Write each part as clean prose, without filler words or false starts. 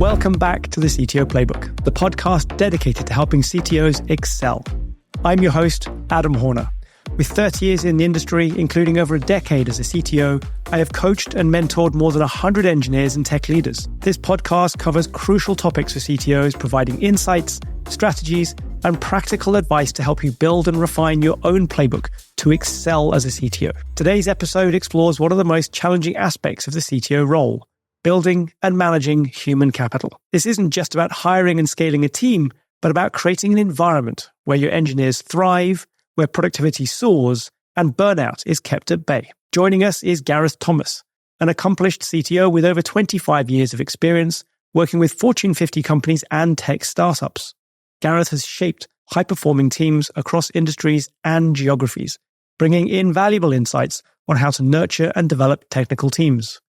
Welcome back to the CTO Playbook, the podcast dedicated to helping CTOs excel. I'm your host, Adam Horner. With 30 years in the industry, including over a decade as a CTO, I have coached and mentored more than 100 engineers and tech leaders. This podcast covers crucial topics for CTOs, providing insights, strategies, and practical advice to help you build and refine your own playbook to excel as a CTO. Today's episode explores one of the most challenging aspects of the CTO role: building and managing human capital. This isn't just about hiring and scaling a team, but about creating an environment where your engineers thrive, where productivity soars, and burnout is kept at bay. Joining us is Gareth Thomas, an accomplished CTO with over 25 years of experience working with Fortune 50 companies and tech startups. Gareth has shaped high-performing teams across industries and geographies, bringing invaluable insights on how to nurture and develop technical teams.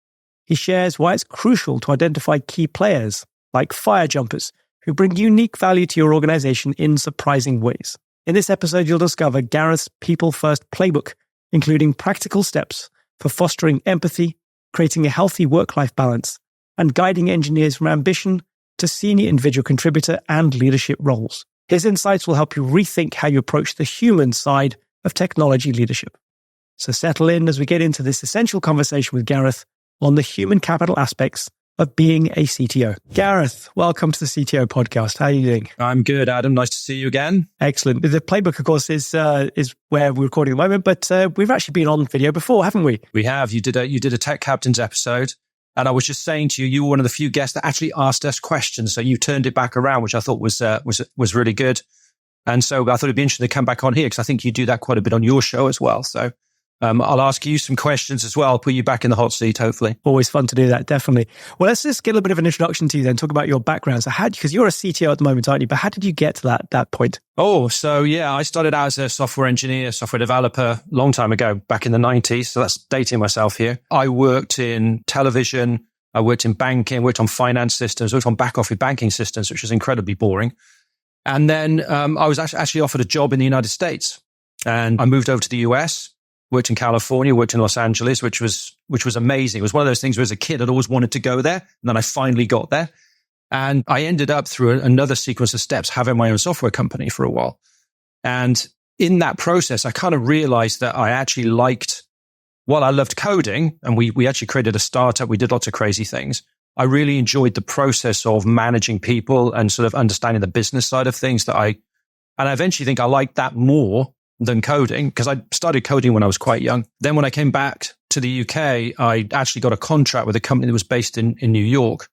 He shares why it's crucial to identify key players, like fire jumpers, who bring unique value to your organization in surprising ways. In this episode, you'll discover Gareth's people-first playbook, including practical steps for fostering empathy, creating a healthy work-life balance, and guiding engineers from ambition to senior individual contributor and leadership roles. His insights will help you rethink how you approach the human side of technology leadership. So settle in as we get into this essential conversation with Gareth on the human capital aspects of being a CTO. Gareth, welcome to the CTO podcast. How are you doing? I'm good, Adam. Nice to see you again. Excellent. The playbook, of course, is where we're recording at the moment, but we've actually been on video before, haven't we? We have. You did a Tech Captains episode, and I was just saying to you, you were one of the few guests that actually asked us questions. So you turned it back around, which I thought was really good. And so I thought it'd be interesting to come back on here because I think you do that quite a bit on your show as well. So I'll ask you some questions as well. I'll put you back in the hot seat, hopefully. Always fun to do that, definitely. Well, let's just get a little bit of an introduction to you then, talk about your background. So because you're a CTO at the moment, aren't you? But how did you get to that point? Oh, so yeah, I started out as a software engineer, software developer a long time ago, back in the 90s. So that's dating myself here. I worked in television. I worked in banking, worked on finance systems, worked on back office banking systems, which was incredibly boring. And then I was actually offered a job in the United States. And I moved over to the US. Worked in California, worked in Los Angeles, which was amazing. It was one of those things where as a kid, I'd always wanted to go there. And then I finally got there. And I ended up through another sequence of steps, having my own software company for a while. And in that process, I kind of realized that I actually while I loved coding, and we actually created a startup, we did lots of crazy things. I really enjoyed the process of managing people and sort of understanding the business side of things and I eventually think I liked that more than coding, because I started coding when I was quite young. Then when I came back to the UK, I actually got a contract with a company that was based in New York.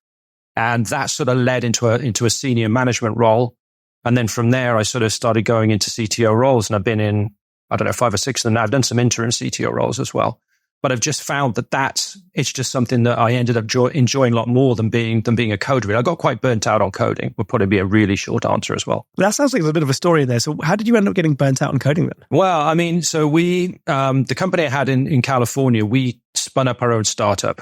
And that sort of led into a senior management role. And then from there, I sort of started going into CTO roles. And I've been in, 5 or 6 of them now. I've done some interim CTO roles as well. But I've just found that it's just something that I ended up enjoying a lot more than being a coder. I got quite burnt out on coding, would probably be a really short answer as well. That sounds like there's a bit of a story in there. So how did you end up getting burnt out on coding then? Well, I mean, so we, the company I had in California, we spun up our own startup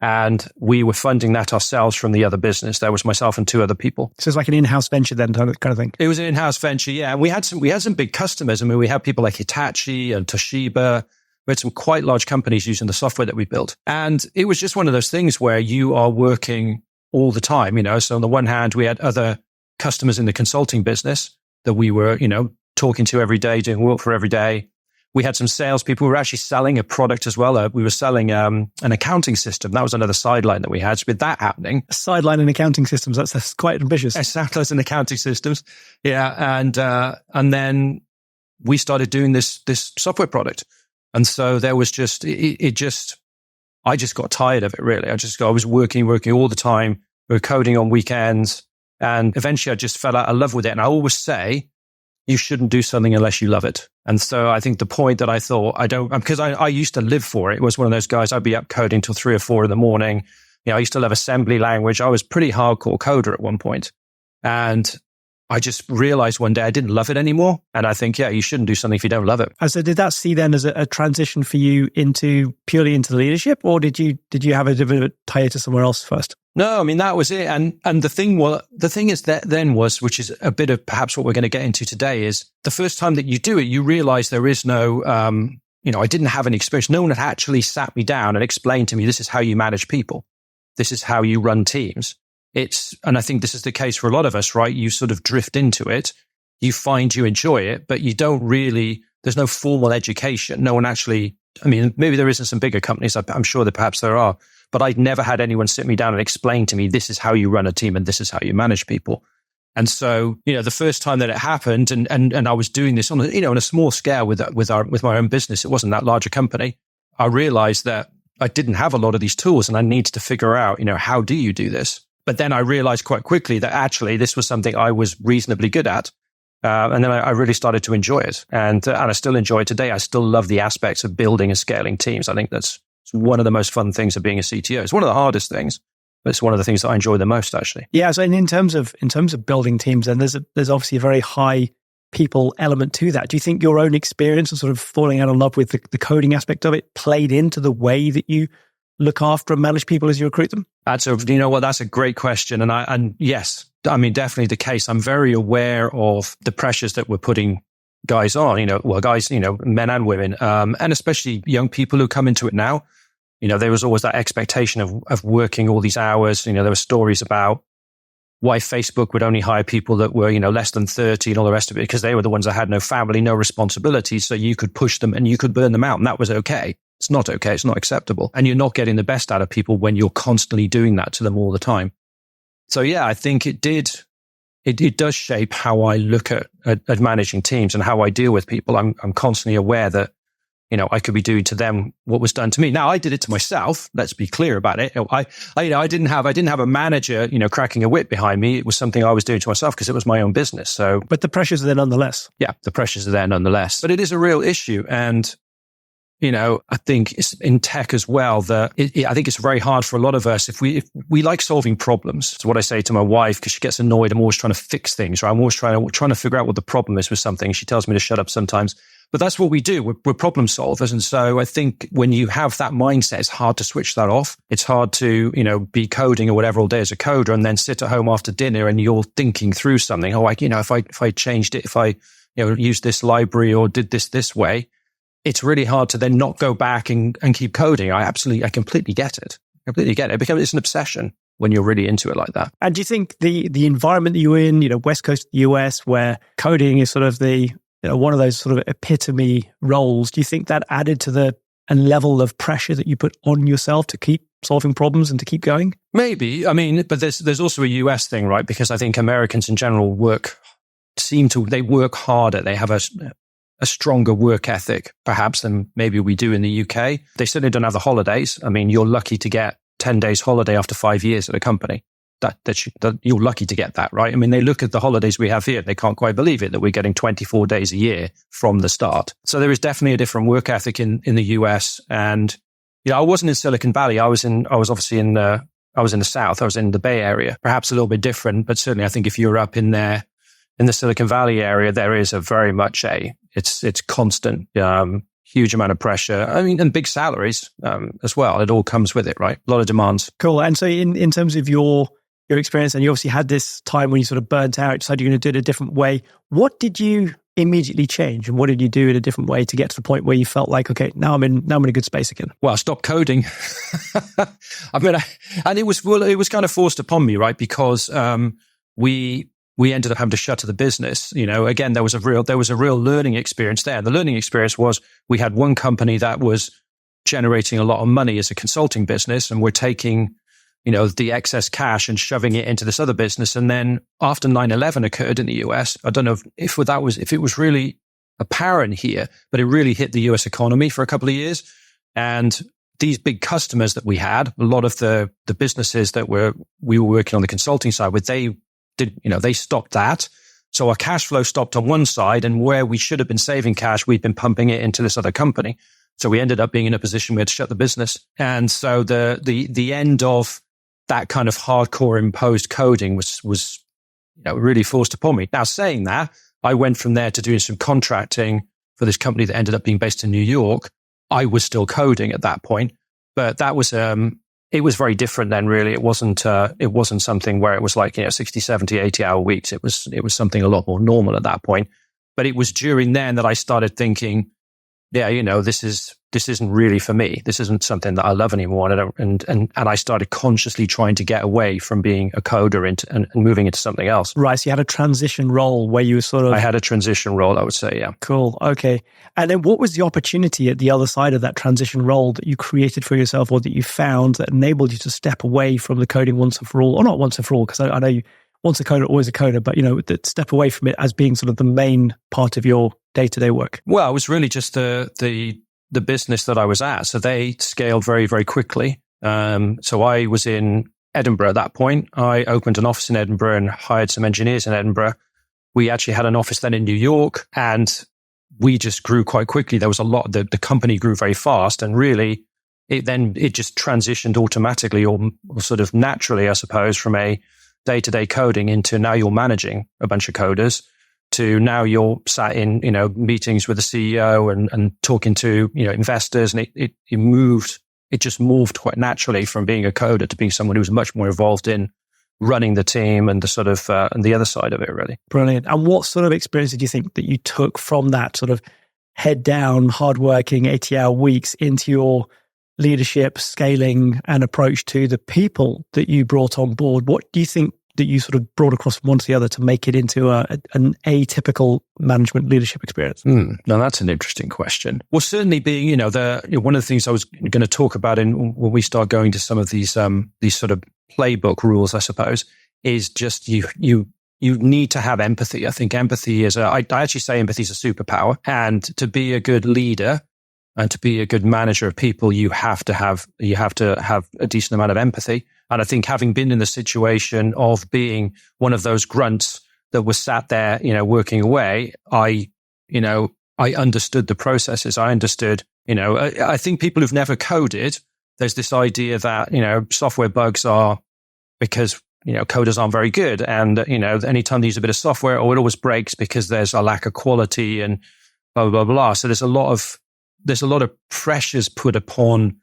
and we were funding that ourselves from the other business. There was myself and 2 other people. So it's like an in-house venture then, kind of thing. It was an in-house venture, yeah. And we had some big customers. I mean, we had people like Hitachi and Toshiba. We had some quite large companies using the software that we built. And it was just one of those things where you are working all the time, So on the one hand, we had other customers in the consulting business that we were, talking to every day, doing work for every day. We had some salespeople. We were actually selling a product as well. We were selling an accounting system. That was another sideline that we had. So with that happening. Sideline in accounting systems, that's quite ambitious. Exactly, in accounting systems. Yeah. And then we started doing this software product. And so there was I just got tired of it, really. I was working all the time. We were coding on weekends. And eventually I just fell out of love with it. And I always say, you shouldn't do something unless you love it. And so I think the point that I thought because I used to live for it. It was one of those guys, I'd be up coding till 3 or 4 in the morning. I used to love assembly language. I was pretty hardcore coder at one point. And I just realized one day I didn't love it anymore. And I think, you shouldn't do something if you don't love it. And so did that see then as a transition for you purely into leadership, or did you have a bit of a tie to somewhere else first? No, I mean, that was it. And the thing is that then was, which is a bit of perhaps what we're going to get into today, is the first time that you do it, you realize there is no, I didn't have any experience. No one had actually sat me down and explained to me, this is how you manage people. This is how you run teams. and I think this is the case for a lot of us, right? You sort of drift into it. You find you enjoy it, but you don't really, there's no formal education. No one actually, I mean, maybe there isn't some bigger companies. I'm sure that perhaps there are, but I'd never had anyone sit me down and explain to me, this is how you run a team and this is how you manage people. And so, the first time that it happened and I was doing this on a small scale with my own business, it wasn't that large a company. I realized that I didn't have a lot of these tools and I needed to figure out, how do you do this? But then I realized quite quickly that actually this was something I was reasonably good at. And then I really started to enjoy it. And I still enjoy it today. I still love the aspects of building and scaling teams. I think that's one of the most fun things of being a CTO. It's one of the hardest things, but it's one of the things that I enjoy the most, actually. Yeah. So in terms of building teams, and there's obviously a very high people element to that. Do you think your own experience of sort of falling out of love with the coding aspect of it played into the way that you look after and manage people as you recruit them? That's a great question. And yes, I mean, definitely the case. I'm very aware of the pressures that we're putting guys on, men and women, and especially young people who come into it now. There was always that expectation of working all these hours. There were stories about why Facebook would only hire people that were, less than 30 and all the rest of it, because they were the ones that had no family, no responsibilities. So you could push them and you could burn them out. And that was okay. It's not okay. It's not acceptable. And you're not getting the best out of people when you're constantly doing that to them all the time. So yeah, I think it does shape how I look at managing teams and how I deal with people. I'm constantly aware that, I could be doing to them what was done to me. Now, I did it to myself. Let's be clear about it. I didn't have a manager, cracking a whip behind me. It was something I was doing to myself because it was my own business. So, but the pressures are there nonetheless. Yeah, the pressures are there nonetheless. But it is a real issue. And, I think it's in tech as well that I think it's very hard for a lot of us if we like solving problems. It's what I say to my wife because she gets annoyed. I'm always trying to fix things, right? I'm always trying to figure out what the problem is with something. She tells me to shut up sometimes. But that's what we do. We're problem solvers. And so I think when you have that mindset, it's hard to switch that off. It's hard to, be coding or whatever all day as a coder and then sit at home after dinner and you're thinking through something. Oh, if I changed it, if I, used this library or did this way, it's really hard to then not go back and keep coding. I completely get it. It's an obsession when you're really into it like that. And do you think the environment that you're in, West Coast of the US, where coding is sort of one of those sort of epitome roles, do you think that added to a level of pressure that you put on yourself to keep solving problems and to keep going? Maybe. I mean, but there's also a US thing, right? Because I think Americans in general work harder. They have a stronger work ethic, perhaps, than maybe we do in the UK. They certainly don't have the holidays. I mean, you're lucky to get 10 days holiday after 5 years at a company. That you're lucky to get that, right? I mean, they look at the holidays we have here. They can't quite believe it that we're getting 24 days a year from the start. So there is definitely a different work ethic in the US. And, I wasn't in Silicon Valley. I was obviously in the South. I was in the Bay Area, perhaps a little bit different, but certainly I think if you're up in there, in the Silicon Valley area, there is a very much it's constant, huge amount of pressure. I mean, and big salaries, as well. It all comes with it, right? A lot of demands. Cool. And so in terms of your experience, and you obviously had this time when you sort of burnt out, decided you're going to do it a different way. What did you immediately change, and what did you do in a different way to get to the point where you felt like, okay, now I'm in a good space again? Well, I stopped coding. I mean, and it was kind of forced upon me, right? Because we ended up having to shutter the business. Again, there was a real learning experience there. And the learning experience was we had one company that was generating a lot of money as a consulting business, and we're taking the excess cash and shoving it into this other business. And then after 9/11 occurred in the US, I don't know if it was really apparent here, but it really hit the US economy for a couple of years. And these big customers that we had, a lot of the businesses that we were working on the consulting side with, they stopped that. So our cash flow stopped on one side, and where we should have been saving cash, we'd been pumping it into this other company. So we ended up being in a position where we had to shut the business. And so the end of that kind of hardcore imposed coding was really forced upon me. Now, saying that, I went from there to doing some contracting for this company that ended up being based in New York. I was still coding at that point, but that was it was very different then, really. It wasn't something where it was like 60, 70, 80-hour weeks. It was something a lot more normal at that point. But it was during then that I started thinking, yeah, this is this isn't really for me. This isn't something that I love anymore. And I started consciously trying to get away from being a coder and moving into something else. Right. So you had a transition role where you were sort of... I had a transition role, I would say, yeah. Cool. Okay. And then what was the opportunity at the other side of that transition role that you created for yourself or that you found that enabled you to step away from the coding once and for all? Or not once and for all, because I know you, once a coder, always a coder, but, that step away from it as being sort of the main part of your day-to-day work. Well, it was really just the business that I was at. So they scaled very, very quickly. So I was in Edinburgh at that point. I opened an office in Edinburgh and hired some engineers in Edinburgh. We actually had an office then in New York, and we just grew quite quickly. There was a lot, the company grew very fast, and really it just transitioned automatically or sort of naturally, I suppose, from a day-to-day coding into now you're managing a bunch of coders, to now you're sat in, meetings with the CEO and talking to, investors. And it just moved quite naturally from being a coder to being someone who was much more involved in running the team and the sort of, and the other side of it, really. Brilliant. And what sort of experience did you think that you took from that sort of head down, hardworking 80-hour weeks into your leadership, scaling and approach to the people that you brought on board? What do you think that you sort of brought across from one to the other to make it into an atypical management leadership experience? Now that's an interesting question. Well, certainly being, one of the things I was going to talk about when we start going to some of these sort of playbook rules, I suppose, is just you need to have empathy. I think empathy is I actually say empathy is a superpower, and to be a good leader and to be a good manager of people, you have to have a decent amount of empathy. And I think having been in the situation of being one of those grunts that was sat there, working away, I understood the processes. I understood, I think people who've never coded, there's this idea that, software bugs are because, coders aren't very good. And, anytime they use a bit of software, it always breaks because there's a lack of quality and blah, blah, blah, blah. So there's a lot of pressures put upon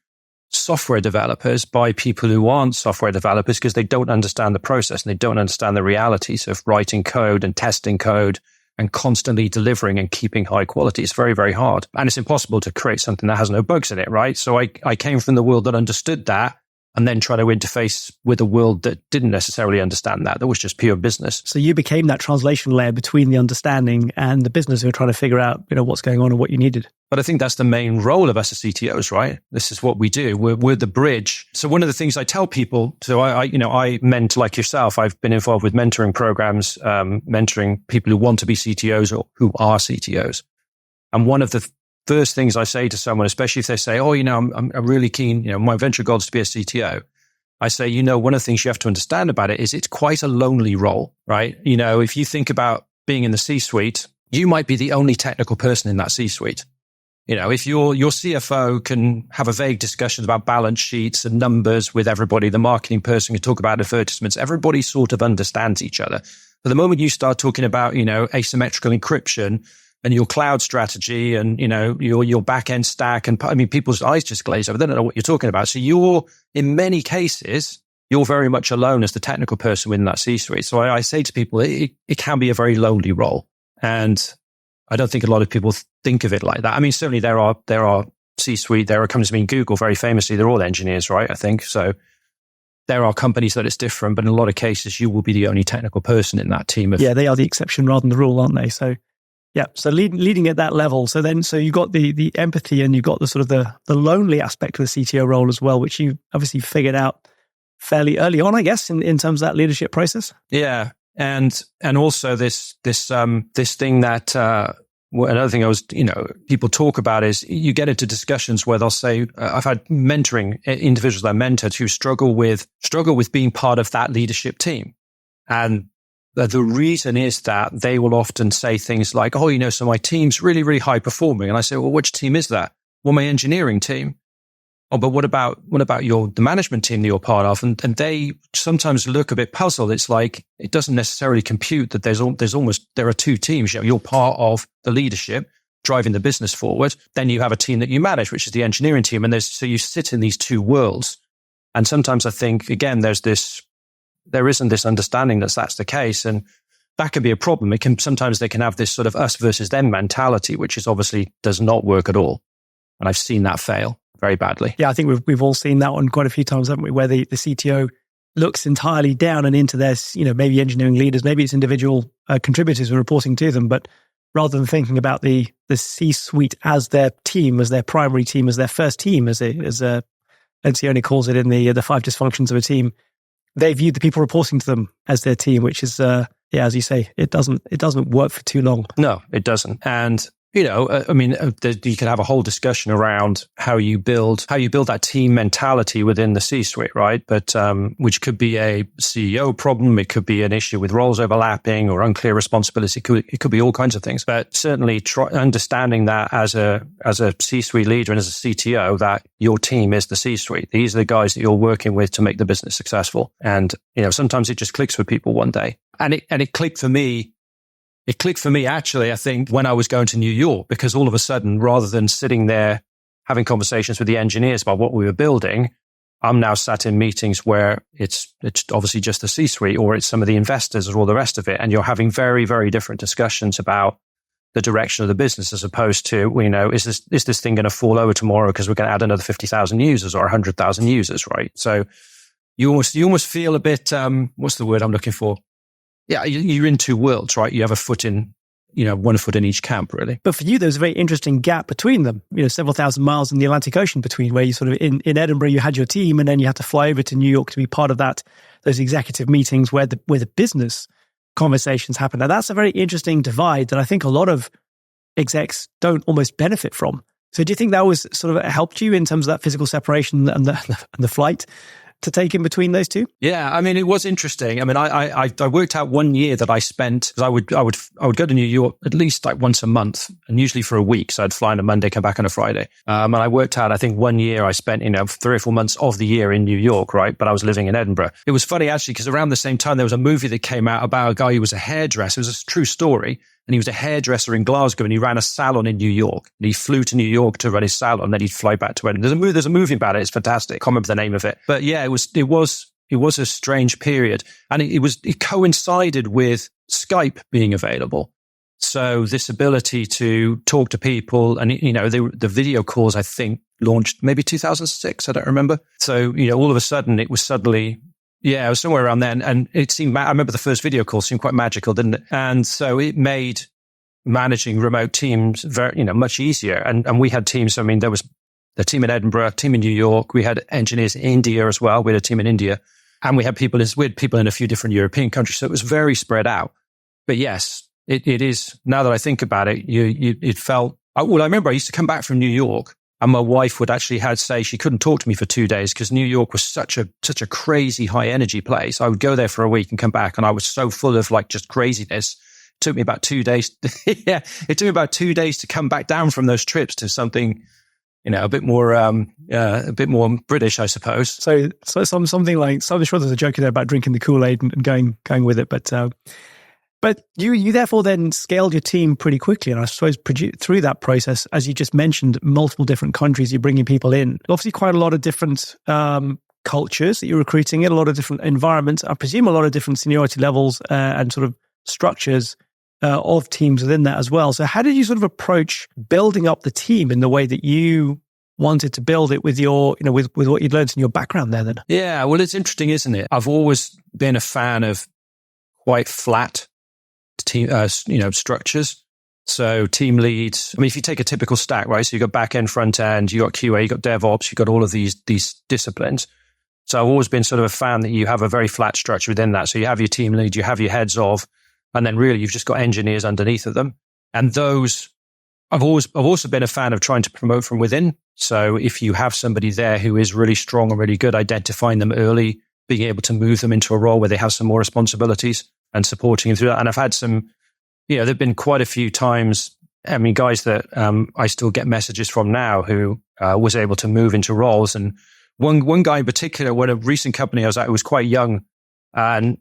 software developers by people who aren't software developers because they don't understand the process and they don't understand the realities of writing code and testing code and constantly delivering and keeping high quality. It's very, very hard. And it's impossible to create something that has no bugs in it, right? So I came from the world that understood that and then try to interface with a world that didn't necessarily understand that was just pure business. So you became that translation layer between the understanding and the business who are trying to figure out, what's going on and what you needed. But I think that's the main role of us as CTOs, right? This is what we do. We're the bridge. So one of the things I tell people, so I ment like yourself. I've been involved with mentoring programs, mentoring people who want to be CTOs or who are CTOs. And one of the first things I say to someone, especially if they say, I'm really keen, my venture goal is to be a CTO. I say, one of the things you have to understand about it is it's quite a lonely role, right? If you think about being in the C-suite, you might be the only technical person in that C-suite. If your CFO can have a vague discussion about balance sheets and numbers with everybody, the marketing person can talk about advertisements, everybody sort of understands each other. But the moment you start talking about, asymmetrical encryption and your cloud strategy and, your back-end stack, and people's eyes just glaze over. They don't know what you're talking about. So in many cases, you're very much alone as the technical person within that C-suite. So I say to people, it can be a very lonely role. And I don't think a lot of people think of it like that. Certainly there are C-suite, there are companies, Google very famously, they're all engineers, right? I think. So there are companies that it's different, but in a lot of cases, you will be the only technical person in that team. Yeah, they are the exception rather than the rule, aren't they? So yeah, so leading at that level. So you got the empathy and you got the sort of the lonely aspect of the CTO role as well, which you obviously figured out fairly early on, I guess, in terms of that leadership process. Yeah. And also this thing that, another thing people talk about is you get into discussions where they'll say, I've had mentoring individuals that I mentored who struggle with being part of that leadership team. And the reason is that they will often say things like, so my team's really, really high performing. And I say, well, which team is that? Well, my engineering team. Oh, but what about the management team that you're part of? And they sometimes look a bit puzzled. It's like, it doesn't necessarily compute that there are two teams. You're part of the leadership driving the business forward. Then you have a team that you manage, which is the engineering team. And so you sit in these two worlds. And sometimes I think, again, there isn't this understanding that's the case. And that can be a problem. Sometimes they can have this sort of us versus them mentality, which is obviously does not work at all. And I've seen that fail very badly. Yeah, I think we've all seen that one quite a few times, haven't we? Where the CTO looks entirely down and into their, maybe engineering leaders, maybe it's individual contributors who are reporting to them, but rather than thinking about the C-suite as their team, as their primary team, as their first team, as Lencioni calls it in the 5 dysfunctions of a team, they view the people reporting to them as their team, which is, as you say, it doesn't work for too long. No, it doesn't. And you can have a whole discussion around how you build that team mentality within the C-suite, right? But which could be a CEO problem, it could be an issue with roles overlapping or unclear responsibility. It could be all kinds of things. But certainly, understanding that as a C-suite leader and as a CTO, that your team is the C-suite. These are the guys that you're working with to make the business successful. And sometimes it just clicks for people one day, and it clicked for me. It clicked for me, actually, I think, when I was going to New York, because all of a sudden, rather than sitting there having conversations with the engineers about what we were building, I'm now sat in meetings where it's obviously just the C-suite, or it's some of the investors or all the rest of it. And you're having very, very different discussions about the direction of the business, as opposed to, is this thing going to fall over tomorrow because we're going to add another 50,000 users or 100,000 users, right? So you almost feel a bit, what's the word I'm looking for? Yeah, you're in two worlds, right? You have a foot in, one foot in each camp, really. But for you, there's a very interesting gap between them, several thousand miles in the Atlantic Ocean between, where you sort of, in Edinburgh, you had your team, and then you had to fly over to New York to be part of those executive meetings where the business conversations happen. Now, that's a very interesting divide that I think a lot of execs don't almost benefit from. So do you think that was sort of helped you in terms of that physical separation and the flight to take in between those two? Yeah, I mean, it was interesting. I mean, I worked out 1 year that I spent, because I would go to New York at least like once a month, and usually for a week. So I'd fly on a Monday, come back on a Friday. And I worked out, I think 1 year I spent, 3 or 4 months of the year in New York, right? But I was living in Edinburgh. It was funny, actually, because around the same time, there was a movie that came out about a guy who was a hairdresser. It was a true story. And he was a hairdresser in Glasgow, and he ran a salon in New York. And he flew to New York to run his salon, and then he'd fly back to Edinburgh. There's a movie about it. It's fantastic. I can't remember the name of it. But yeah, it was a strange period. And it coincided with Skype being available. So this ability to talk to people, and the video calls, I think, launched maybe 2006. I don't remember. So, all of a sudden it was suddenly, yeah, it was somewhere around then. And it seemed, I remember the first video call seemed quite magical, didn't it? And so it made managing remote teams very, much easier. And we had teams. I mean, there was a team in Edinburgh, a team in New York. We had engineers in India as well. We had a team in India, and we had people in a few different European countries. So it was very spread out. But yes, it is. Now that I think about it, it felt, well, I remember I used to come back from New York, and my wife would actually say she couldn't talk to me for 2 days because New York was such a crazy high energy place. I would go there for a week and come back, and I was so full of like just craziness. It took me about 2 days. Yeah, it took me about 2 days to come back down from those trips to something, a bit more British, I suppose. So something like, so I'm sure there's a joke in there about drinking the Kool-Aid and going with it, but you therefore then scaled your team pretty quickly, and I suppose through that process, as you just mentioned, multiple different countries, you're bringing people in. Obviously, quite a lot of different cultures that you're recruiting in, a lot of different environments. I presume a lot of different seniority levels and sort of structures of teams within that as well. So how did you sort of approach building up the team in the way that you wanted to build it with your, with what you'd learned in your background there then? Yeah, well, it's interesting, isn't it? I've always been a fan of quite flat team, structures. So team leads, I mean, if you take a typical stack, right? So you got back end, front end, you got QA, you got DevOps, you got all of these disciplines. So I've always been sort of a fan that you have a very flat structure within that. So you have your team lead, you have your heads of, and then really you've just got engineers underneath of them. And those, I've also been a fan of trying to promote from within. So if you have somebody there who is really strong and really good, identifying them early, being able to move them into a role where they have some more responsibilities and supporting them through that. And I've had some, there've been quite a few times, I mean, guys that I still get messages from now who was able to move into roles. And one guy in particular, when a recent company I was at, who was quite young, and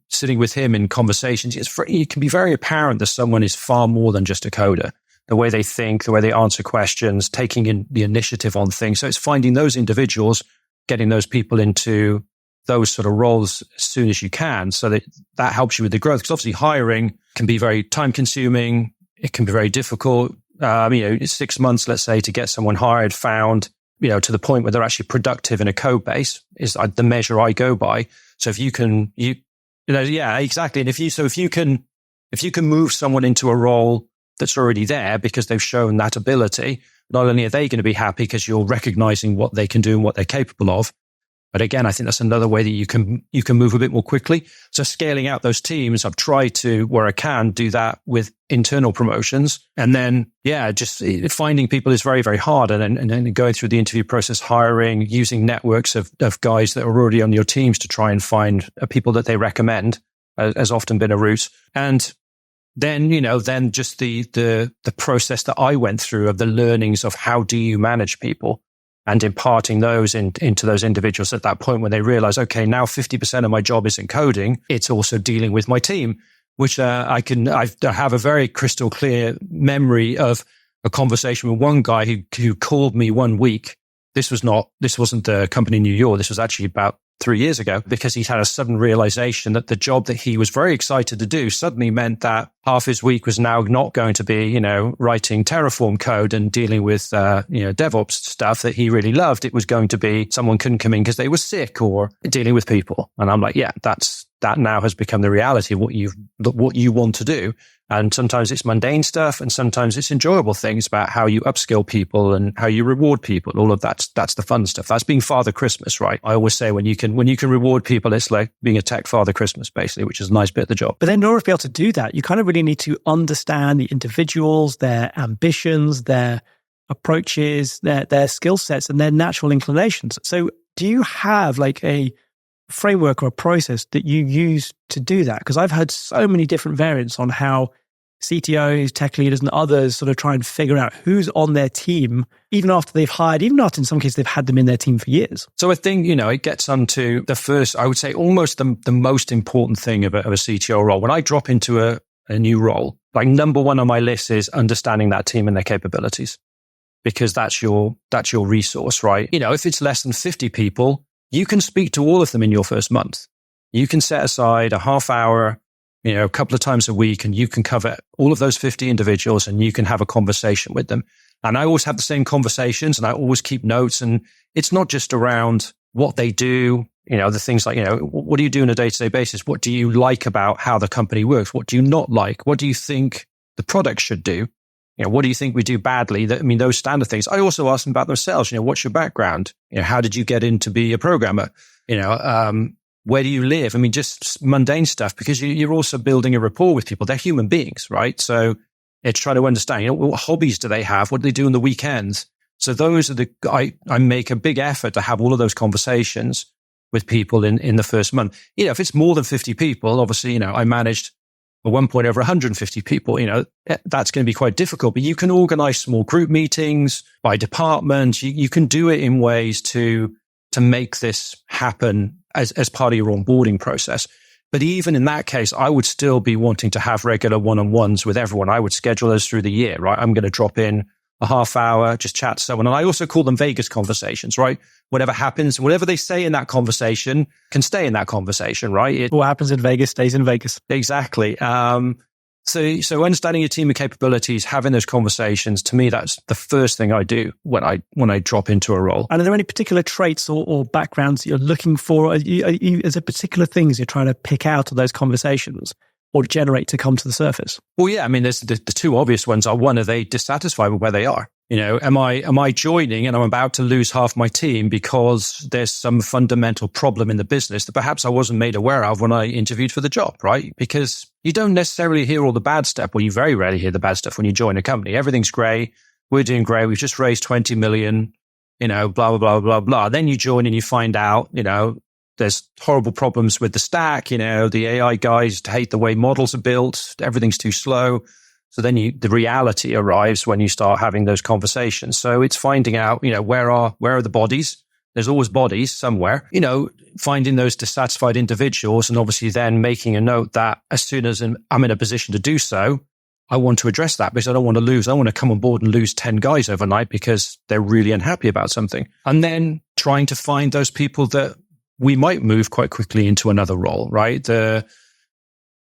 sitting with him in conversations, it can be very apparent that someone is far more than just a coder. The way they think, the way they answer questions, taking in the initiative on things. So it's finding those individuals, getting those people into those sort of roles as soon as you can, so that helps you with the growth. Because obviously hiring can be very time consuming. It can be very difficult. 6 months, let's say, to get someone hired, found, to the point where they're actually productive in a code base is the measure I go by. So if you can, yeah, exactly. And if you can move someone into a role that's already there because they've shown that ability, not only are they going to be happy because you're recognizing what they can do and what they're capable of, but again, I think that's another way that you can move a bit more quickly. So scaling out those teams, I've tried to, where I can, do that with internal promotions. And then, just finding people is very, very hard. And then going through the interview process, hiring, using networks of guys that are already on your teams to try and find people that they recommend has often been a route. And then, then just the process that I went through of the learnings of how do you manage people, and imparting those into those individuals at that point when they realize, okay, now 50% of my job isn't coding. It's also dealing with my team, which I have a very crystal clear memory of a conversation with one guy who called me one week. This wasn't the company in New York. This was actually about 3 years ago, because he had a sudden realization that the job that he was very excited to do suddenly meant that half his week was now not going to be, writing Terraform code and dealing with, DevOps stuff that he really loved. It was going to be someone couldn't come in because they were sick or dealing with people. And I'm like, that now has become the reality of what you want to do. And sometimes it's mundane stuff, and sometimes it's enjoyable things about how you upskill people and how you reward people. All of that's the fun stuff. That's being Father Christmas, right? I always say when you can reward people, it's like being a tech Father Christmas, basically, which is a nice bit of the job. But then in order to be able to do that, you kind of really need to understand the individuals, their ambitions, their approaches, their skill sets, and their natural inclinations. So do you have like a framework or a process that you use to do that? Because I've heard so many different variants on how CTOs, tech leaders, and others sort of try and figure out who's on their team, even after they've hired, even after in some cases they've had them in their team for years. So I think, it gets onto the first, I would say almost the most important thing of a CTO role. When I drop into a new role, like number one on my list is understanding that team and their capabilities, because that's your resource, right? If it's less than 50 people, you can speak to all of them in your first month. You can set aside a half hour, a couple of times a week, and you can cover all of those 50 individuals and you can have a conversation with them. And I always have the same conversations, and I always keep notes. And it's not just around what they do, the things like, what do you do on a day-to-day basis? What do you like about how the company works? What do you not like? What do you think the product should do? What do you think we do badly? Those standard things. I also ask them about themselves. What's your background? How did you get in to be a programmer? Where do you live? Just mundane stuff, because you're also building a rapport with people. They're human beings, right? So it's trying to understand, what hobbies do they have? What do they do on the weekends? So those are I make a big effort to have all of those conversations with people in the first month. If it's more than 50 people, obviously, I managed at one point over 150 people, that's going to be quite difficult, but you can organize small group meetings by department. You can do it in ways to make this happen as part of your onboarding process. But even in that case, I would still be wanting to have regular one-on-ones with everyone. I would schedule those through the year, right? I'm going to drop in a half hour, just chat to someone. And I also call them Vegas conversations, right? Whatever happens, whatever they say in that conversation can stay in that conversation, right? What happens in Vegas stays in Vegas. Exactly. So understanding your team and capabilities, having those conversations, to me, that's the first thing I do when I drop into a role. And are there any particular traits or backgrounds that you're looking for? Is there particular things you're trying to pick out of those conversations or generate to come to the surface? Well, yeah. There's the two obvious ones are, one, are they dissatisfied with where they are? Am I joining and I'm about to lose half my team because there's some fundamental problem in the business that perhaps I wasn't made aware of when I interviewed for the job, right? Because you don't necessarily hear all the bad stuff. Well, you very rarely hear the bad stuff when you join a company. Everything's great. We're doing great. We've just raised 20 million, blah, blah, blah, blah, blah. Then you join and you find out, there's horrible problems with the stack. The AI guys hate the way models are built. Everything's too slow. So then the reality arrives when you start having those conversations. So it's finding out, where are the bodies? There's always bodies somewhere, finding those dissatisfied individuals, and obviously then making a note that as soon as I'm in a position to do so, I want to address that, because I don't want to lose. I don't want to come on board and lose 10 guys overnight because they're really unhappy about something. And then trying to find those people that we might move quite quickly into another role, right?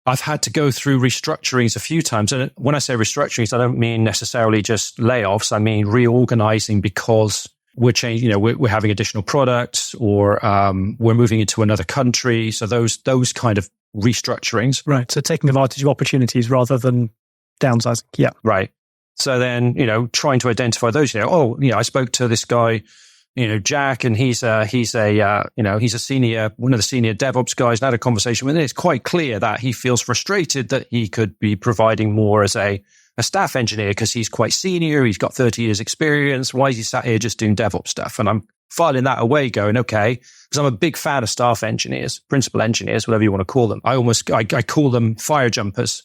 I've had to go through restructurings a few times. And when I say restructurings, I don't mean necessarily just layoffs. I mean reorganizing because we're changing, we're having additional products or we're moving into another country. So those kind of restructurings. Right. So taking advantage of opportunities rather than downsizing. Yeah. Right. So then, trying to identify those, I spoke to this guy, Jack, and he's a senior, one of the senior DevOps guys, and I had a conversation with him. It's quite clear that he feels frustrated that he could be providing more as a staff engineer because he's quite senior. He's got 30 years experience. Why is he sat here just doing DevOps stuff? And I'm filing that away going, okay, because I'm a big fan of staff engineers, principal engineers, whatever you want to call them. I call them fire jumpers.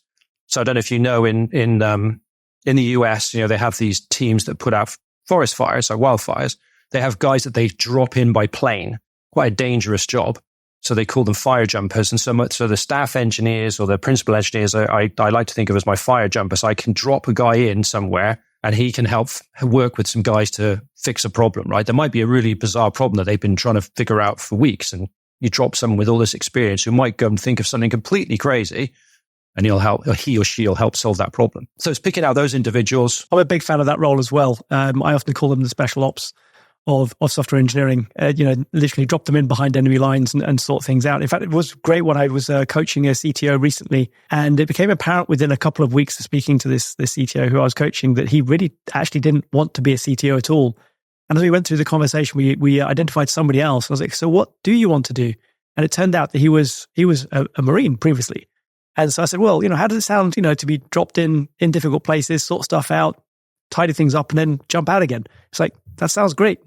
So I don't know if you know in the US, they have these teams that put out forest fires, like wildfires. They have guys that they drop in by plane, quite a dangerous job. So they call them fire jumpers. And so the staff engineers or the principal engineers, I like to think of as my fire jumpers. I can drop a guy in somewhere and he can help work with some guys to fix a problem, right? There might be a really bizarre problem that they've been trying to figure out for weeks. And you drop someone with all this experience who might go and think of something completely crazy, and he or she will help solve that problem. So it's picking out those individuals. I'm a big fan of that role as well. I often call them the special ops of software engineering. Literally drop them in behind enemy lines and sort things out. In fact, it was great when I was coaching a CTO recently, and it became apparent within a couple of weeks of speaking to this CTO who I was coaching that he really actually didn't want to be a CTO at all. And as we went through the conversation, we identified somebody else. I was like, so what do you want to do? And it turned out that he was a Marine previously. And so I said, well, how does it sound, to be dropped in difficult places, sort stuff out, tidy things up, and then jump out again? It's like, that sounds great.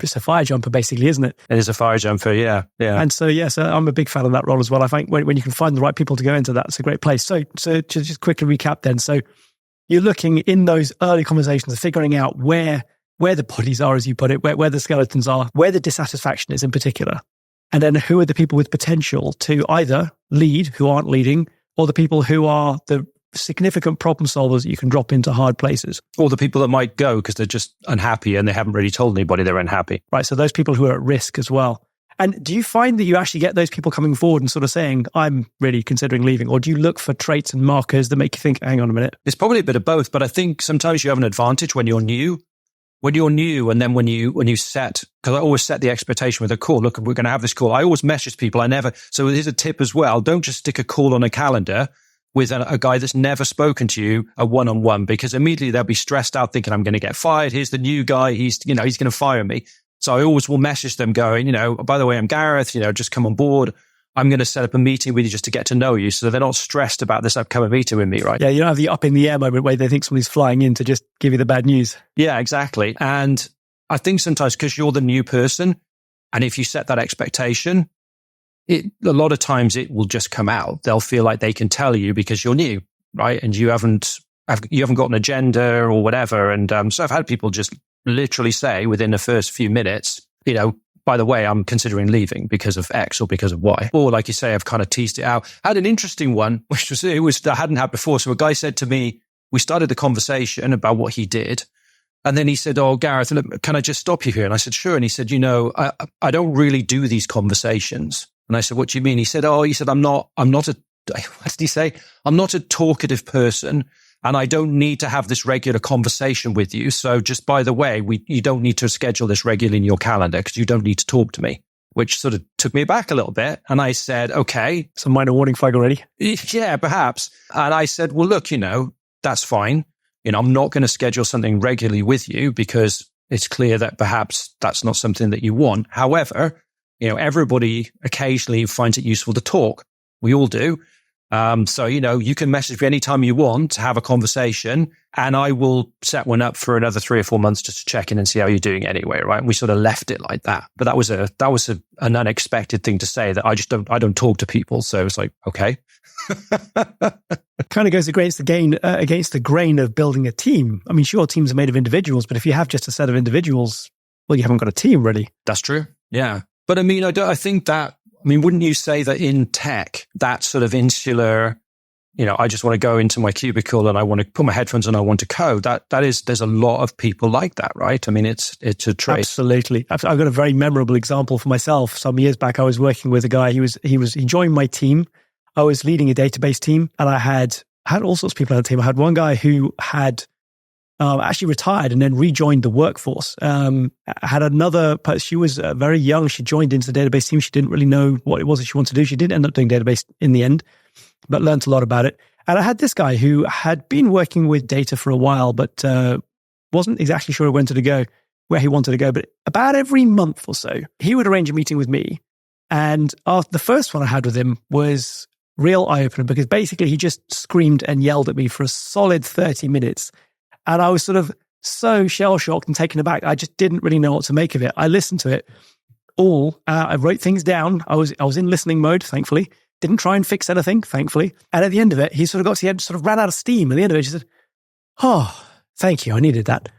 It's a fire jumper, basically, isn't it? It is a fire jumper, yeah. And so, so I'm a big fan of that role as well. I think when you can find the right people to go into that, it's a great place. So to just quickly recap then. So you're looking in those early conversations of figuring out where the bodies are, as you put it, where the skeletons are, where the dissatisfaction is in particular. And then who are the people with potential to either lead, who aren't leading, or the people who are the significant problem solvers that you can drop into hard places. Or the people that might go because they're just unhappy and they haven't really told anybody they're unhappy. Right, so those people who are at risk as well. And do you find that you actually get those people coming forward and sort of saying, I'm really considering leaving? Or do you look for traits and markers that make you think, hang on a minute? It's probably a bit of both, but I think sometimes you have an advantage when you're new. And then when you set, because I always set the expectation with a call. Look, we're going to have this call. I always message people. So here's a tip as well. Don't just stick a call on a calendar with a guy that's never spoken to you, a one-on-one, because immediately they'll be stressed out thinking I'm going to get fired. Here's the new guy. He's going to fire me. So I always will message them going, by the way, I'm Gareth, just come on board. I'm going to set up a meeting with you just to get to know you. So they're not stressed about this upcoming meeting with me, right? Yeah, you don't have the up in the air moment where they think somebody's flying in to just give you the bad news. Yeah, exactly. And I think sometimes because you're the new person, and if you set that expectation, a lot of times it will just come out. They'll feel like they can tell you because you're new, right? And you haven't got an agenda or whatever. And so I've had people just literally say within the first few minutes, by the way, I'm considering leaving because of X or because of Y. Or like you say, I've kind of teased it out. I had an interesting one, which was that I hadn't had before. So a guy said to me, we started the conversation about what he did. And then he said, oh, Gareth, look, can I just stop you here? And I said, sure. And he said, I don't really do these conversations. And I said, what do you mean? He said, I'm not what did he say? I'm not a talkative person. And I don't need to have this regular conversation with you. So just by the way, you don't need to schedule this regularly in your calendar because you don't need to talk to me, which sort of took me back a little bit. And I said, okay. Some minor warning flag already. Yeah, perhaps. And I said, well, look, that's fine. I'm not going to schedule something regularly with you because it's clear that perhaps that's not something that you want. However, everybody occasionally finds it useful to talk. We all do. So, you can message me anytime you want to have a conversation, and I will set one up for another 3 or 4 months just to check in and see how you're doing anyway, right? And we sort of left it like that. But that was an unexpected thing to say that I don't talk to people. So it's like, okay. Kind of goes against the grain of building a team. I mean, sure, teams are made of individuals, but if you have just a set of individuals, well, you haven't got a team really. That's true. Yeah. But I mean, wouldn't you say that in tech, that sort of insular, I just want to go into my cubicle and I want to put my headphones on, I want to code. There's a lot of people like that, right? I mean, it's a trait. Absolutely. I've got a very memorable example for myself. Some years back, I was working with a guy. He joined my team. I was leading a database team, and I had all sorts of people on the team. I had one guy who had actually retired and then rejoined the workforce. I had another, she was very young. She joined into the database team. She didn't really know what it was that she wanted to do. She did end up doing database in the end, but learned a lot about it. And I had this guy who had been working with data for a while, but wasn't exactly sure where he wanted to go. But about every month or so, he would arrange a meeting with me. And the first one I had with him was real eye-opener, because basically he just screamed and yelled at me for a solid 30 minutes. And I was sort of so shell-shocked and taken aback. I just didn't really know what to make of it. I listened to it all. I wrote things down. I was in listening mode, thankfully. Didn't try and fix anything, thankfully. And at the end of it, he sort of got to the end, sort of ran out of steam. At the end of it, he said, "Oh, thank you. I needed that."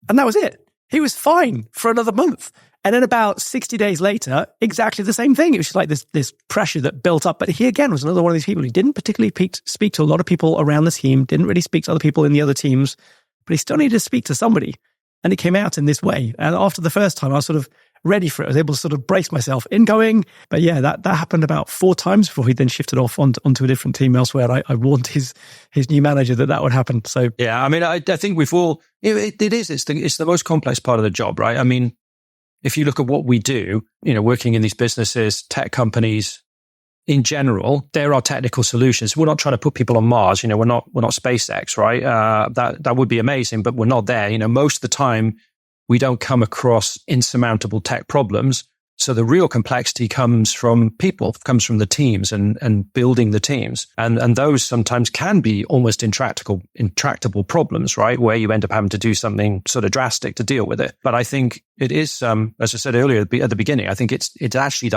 And that was it. He was fine for another month. And then about 60 days later, exactly the same thing. It was just like this pressure that built up. But he, again, was another one of these people who didn't particularly speak to a lot of people around the team, didn't really speak to other people in the other teams, but he still needed to speak to somebody. And it came out in this way. And after the first time, I was sort of ready for it. I was able to sort of brace myself incoming. But yeah, that happened about 4 times before he then shifted off onto a different team elsewhere. I warned his new manager that would happen. So yeah, I mean, I think we've all, it's the most complex part of the job, right? I mean, if you look at what we do, working in these businesses, tech companies in general, there are technical solutions. We're not trying to put people on Mars. We're not SpaceX, right? That would be amazing, but we're not there. Most of the time, we don't come across insurmountable tech problems. So the real complexity comes from people, comes from the teams and building the teams. And those sometimes can be almost intractable problems, right? Where you end up having to do something sort of drastic to deal with it. But I think it is, as I said earlier at the beginning, I think it's actually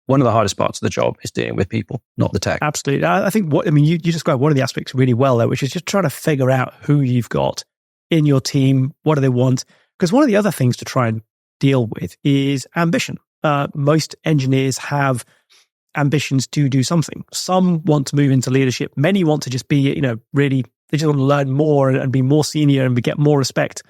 one of the hardest parts of the job is dealing with people, not the tech. Absolutely. I think you described one of the aspects really well there, which is just trying to figure out who you've got in your team. What do they want? Because one of the other things to try and deal with is ambition. Most engineers have ambitions to do something. Some want to move into leadership. Many want to just be, really, they just want to learn more and be more senior and get more respect,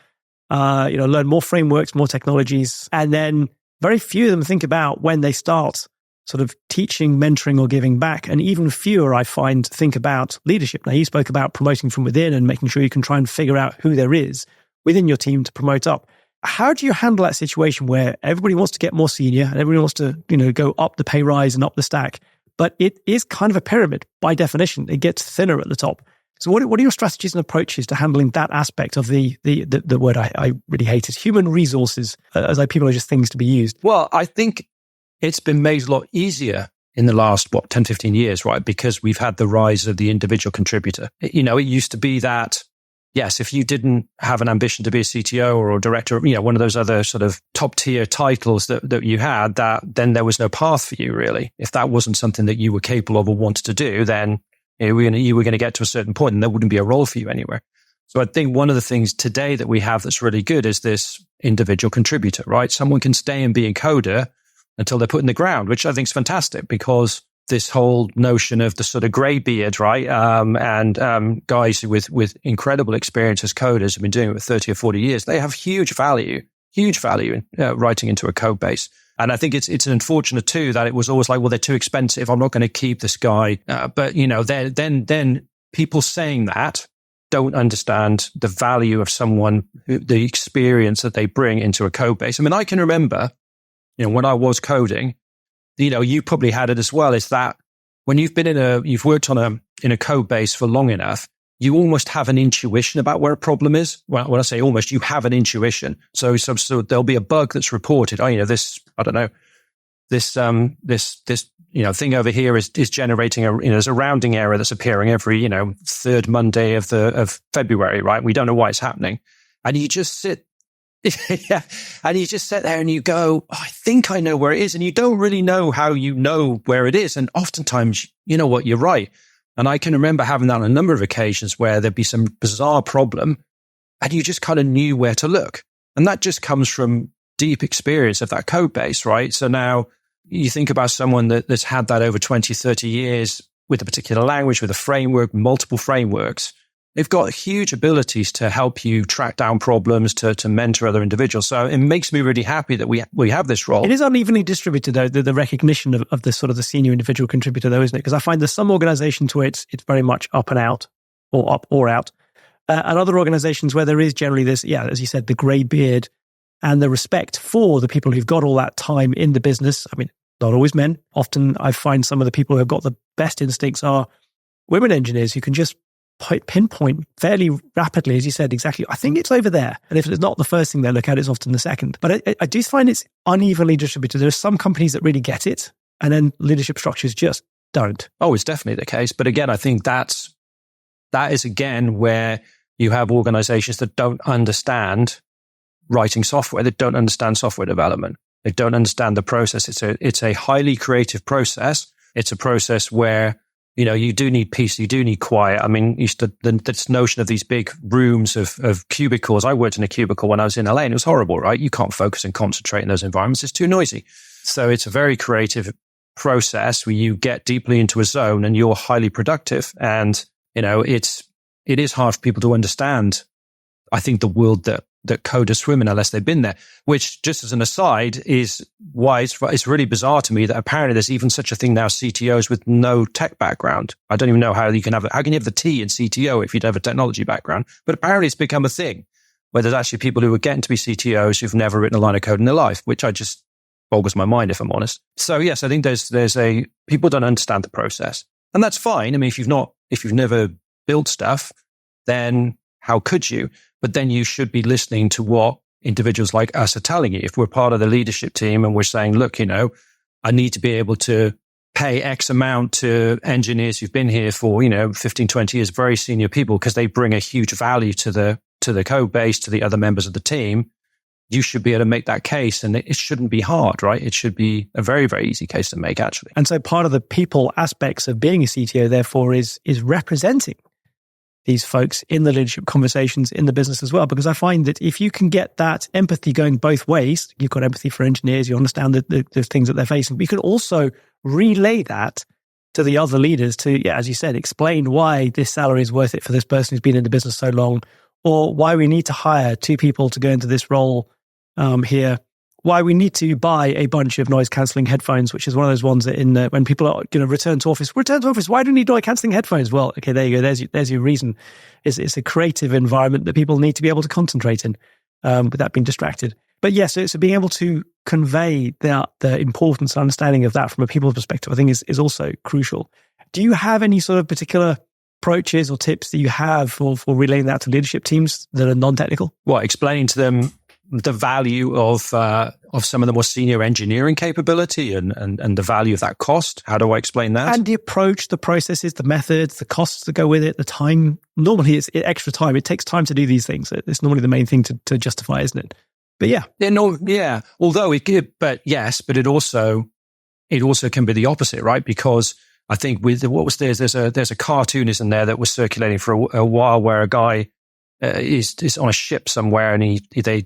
learn more frameworks, more technologies. And then very few of them think about when they start sort of teaching, mentoring, or giving back. And even fewer, I find, think about leadership. Now, you spoke about promoting from within and making sure you can try and figure out who there is within your team to promote up. How do you handle that situation where everybody wants to get more senior and everybody wants to, go up the pay rise and up the stack, but it is kind of a pyramid by definition. It gets thinner at the top. So what are your strategies and approaches to handling that aspect of the word I really hate is human resources, as like people are just things to be used? Well, I think it's been made a lot easier in the last, 10, 15 years, right? Because we've had the rise of the individual contributor. It used to be that, yes, if you didn't have an ambition to be a CTO or a director, one of those other sort of top tier titles that you had, then there was no path for you, really. If that wasn't something that you were capable of or wanted to do, then you were going to get to a certain point and there wouldn't be a role for you anywhere. So I think one of the things today that we have that's really good is this individual contributor, right? Someone can stay and be a coder until they're put in the ground, which I think is fantastic because this whole notion of the sort of grey beard, right? And guys with incredible experience as coders have been doing it for 30 or 40 years. They have huge value in writing into a code base. And I think it's unfortunate too that it was always like, well, they're too expensive. I'm not going to keep this guy. But then people saying that don't understand the value of someone, the experience that they bring into a code base. I mean, I can remember, when I was coding, you probably had it as well, is that when you've worked in a code base for long enough, you almost have an intuition about where a problem is. Well, when I say almost, you have an intuition. So there'll be a bug that's reported. This thing over here is generating there's a rounding error that's appearing every, third Monday of February, right? We don't know why it's happening. And you just sit, yeah. And you just sit there and you go, I think I know where it is. And you don't really know how you know where it is. And oftentimes, you know what, you're right. And I can remember having that on a number of occasions where there'd be some bizarre problem and you just kind of knew where to look. And that just comes from deep experience of that code base, right? So now you think about someone that's had that over 20, 30 years with a particular language, with a framework, multiple frameworks. they've got huge abilities to help you track down problems, to mentor other individuals. So it makes me really happy that we have this role. It is unevenly distributed, though, the recognition of the sort of the senior individual contributor, though, isn't it? Because I find there's some organizations where it's very much up and out, or up or out. And other organizations where there is generally this, as you said, the grey beard and the respect for the people who've got all that time in the business. I mean, not always men. Often I find some of the people who have got the best instincts are women engineers who can just pinpoint fairly rapidly, as you said, exactly, I think it's over there. And if it's not the first thing they look at, it's often the second. But I do find it's unevenly distributed. There are some companies that really get it, and then leadership structures just don't. Oh, it's definitely the case. But again, I think that is again where you have organizations that don't understand writing software, that don't understand software development. They don't understand the process. It's a highly creative process. It's a process where, you do need peace, you do need quiet. I mean, this notion of these big rooms of cubicles. I worked in a cubicle when I was in LA, and it was horrible, right? You can't focus and concentrate in those environments. It's too noisy. So it's a very creative process where you get deeply into a zone and you're highly productive. And, it is hard for people to understand, I think, the world that coders swim in unless they've been there, which, just as an aside, is why it's really bizarre to me that apparently there's even such a thing now, CTOs with no tech background. I don't even know how you can have the T in CTO if you don't have a technology background, but apparently it's become a thing where there's actually people who are getting to be CTOs who've never written a line of code in their life, which I just boggles my mind, if I'm honest. So yes, I think there's people don't understand the process, and that's fine. I mean, if you've never built stuff, then how could you? But then you should be listening to what individuals like us are telling you. If we're part of the leadership team and we're saying, look, I need to be able to pay X amount to engineers who've been here for, 15, 20 years, very senior people, because they bring a huge value to the code base, to the other members of the team, you should be able to make that case. And it shouldn't be hard, right? It should be a very, very easy case to make, actually. And so part of the people aspects of being a CTO, therefore, is representing these folks in the leadership conversations in the business as well. Because I find that if you can get that empathy going both ways, you've got empathy for engineers, you understand the things that they're facing, but you can also relay that to the other leaders to, as you said, explain why this salary is worth it for this person who's been in the business so long, or why we need to hire 2 people to go into this role here, why we need to buy a bunch of noise-cancelling headphones, which is one of those ones that when people are going to return to office, why do we need noise-cancelling headphones? Well, okay, there you go. There's your reason. It's a creative environment that people need to be able to concentrate in without being distracted. But yes, so being able to convey the importance and understanding of that from a people's perspective, I think is also crucial. Do you have any sort of particular approaches or tips that you have for relaying that to leadership teams that are non-technical? Well, explaining to them the value of some of the more senior engineering capability and the value of that cost. How do I explain that? And the approach, the processes, the methods, the costs that go with it, the time. Normally it's extra time. It takes time to do these things. It's normally the main thing to justify, isn't it? But yeah. Although but it also can be the opposite, right? Because I think with there's a cartoon, isn't there, that was circulating for a while where a guy is on a ship somewhere and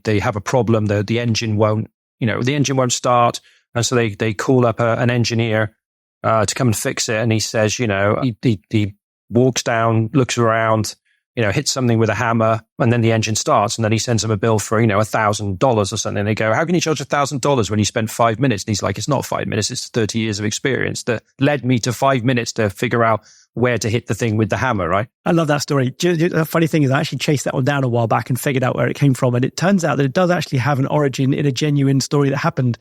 they have a problem. The engine won't start, and so they call up an engineer to come and fix it. And he says, he walks down, looks around, hits something with a hammer, and then the engine starts. And then he sends them a bill for $1,000 or something. And they go, "How can you charge $1,000 when you spent 5 minutes?" And he's like, "It's not 5 minutes; it's 30 years of experience that led me to 5 minutes to figure out where to hit the thing with the hammer." Right? I love that story. The funny thing is, I actually chased that one down a while back and figured out where it came from. And it turns out that it does actually have an origin in a genuine story that happened,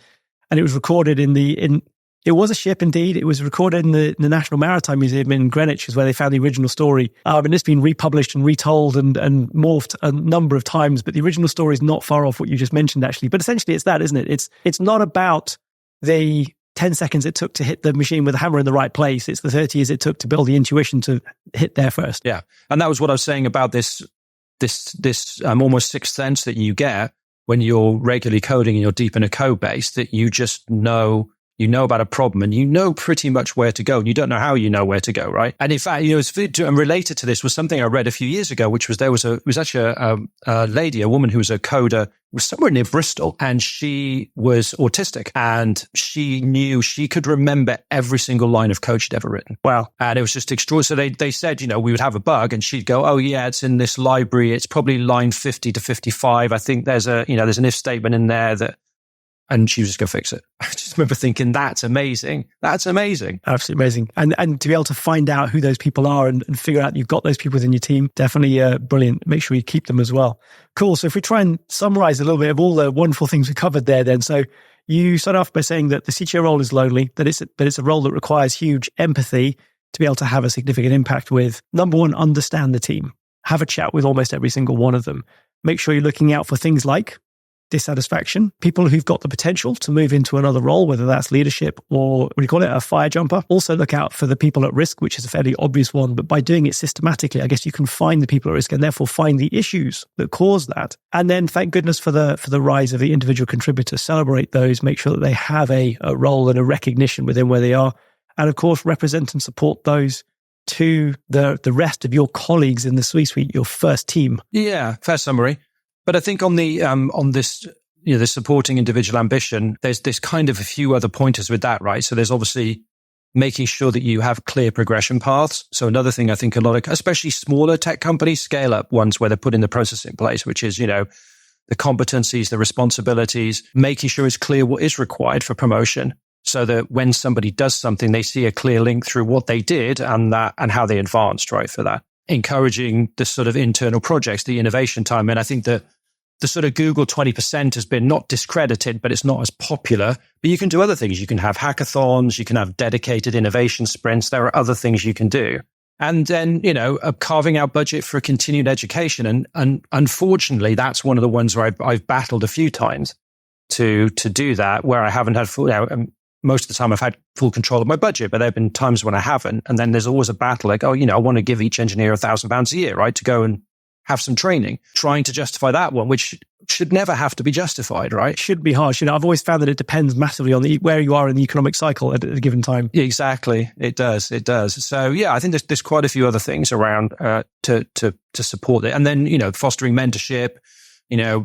and it was recorded It was a ship, indeed. It was recorded in the National Maritime Museum in Greenwich, is where they found the original story. And it's been republished and retold and morphed a number of times. But the original story is not far off what you just mentioned, actually. But essentially, it's that, isn't it? It's not about the 10 seconds it took to hit the machine with a hammer in the right place. It's the 30 years it took to build the intuition to hit there first. Yeah, and that was what I was saying about this almost sixth sense that you get when you're regularly coding and you're deep in a code base, that you just know. You know about a problem and you know pretty much where to go, and you don't know how you know where to go, right? And in fact, and related to this was something I read a few years ago, which was there was actually a lady, a woman who was a coder was somewhere near Bristol, and she was autistic, and she knew she could remember every single line of code she'd ever written. Wow. And it was just extraordinary. So they said, we would have a bug, and she'd go, oh yeah, it's in this library. It's probably line 50 to 55. I think there's there's an if statement in there and she was just go fix it. I just remember thinking, that's amazing. That's amazing. Absolutely amazing. And to be able to find out who those people are and figure out you've got those people within your team, definitely brilliant. Make sure you keep them as well. Cool. So if we try and summarize a little bit of all the wonderful things we covered there then. So you start off by saying that the CTO role is lonely, that it's a role that requires huge empathy to be able to have a significant impact with. Number one, understand the team. Have a chat with almost every single one of them. Make sure you're looking out for things like dissatisfaction, people who've got the potential to move into another role, whether that's leadership or what do you call it, a fire jumper. Also look out for the people at risk, which is a fairly obvious one, but by doing it systematically, I guess you can find the people at risk and therefore find the issues that cause that. And then thank goodness for the rise of the individual contributors. Celebrate those, make sure that they have a role and a recognition within where they are. And of course, represent and support those to the rest of your colleagues in the C-suite, your first team. Yeah, fair summary. But I think on this, the supporting individual ambition, there's kind of a few other pointers with that, right? So there's obviously making sure that you have clear progression paths. So another thing I think a lot of, especially smaller tech companies, scale up ones where they're putting the process in place, which is, the competencies, the responsibilities, making sure it's clear what is required for promotion. So that when somebody does something, they see a clear link through what they did and how they advanced, right, for that. Encouraging the sort of internal projects, the innovation time. And I think that the sort of Google 20% has been not discredited, but it's not as popular. But you can do other things. You can have hackathons. You can have dedicated innovation sprints. There are other things you can do. And then, carving out budget for continued education. And unfortunately, that's one of the ones where I've battled a few times to do that, where I haven't had full, most of the time I've had full control of my budget, but there have been times when I haven't. And then there's always a battle like, I want to give each engineer £1,000 a year, right, to go and have some training, trying to justify that one, which should never have to be justified, right? It should be harsh. I've always found that it depends massively on where you are in the economic cycle at a given time. Exactly. It does. So yeah, I think there's quite a few other things around to support it. And then, fostering mentorship,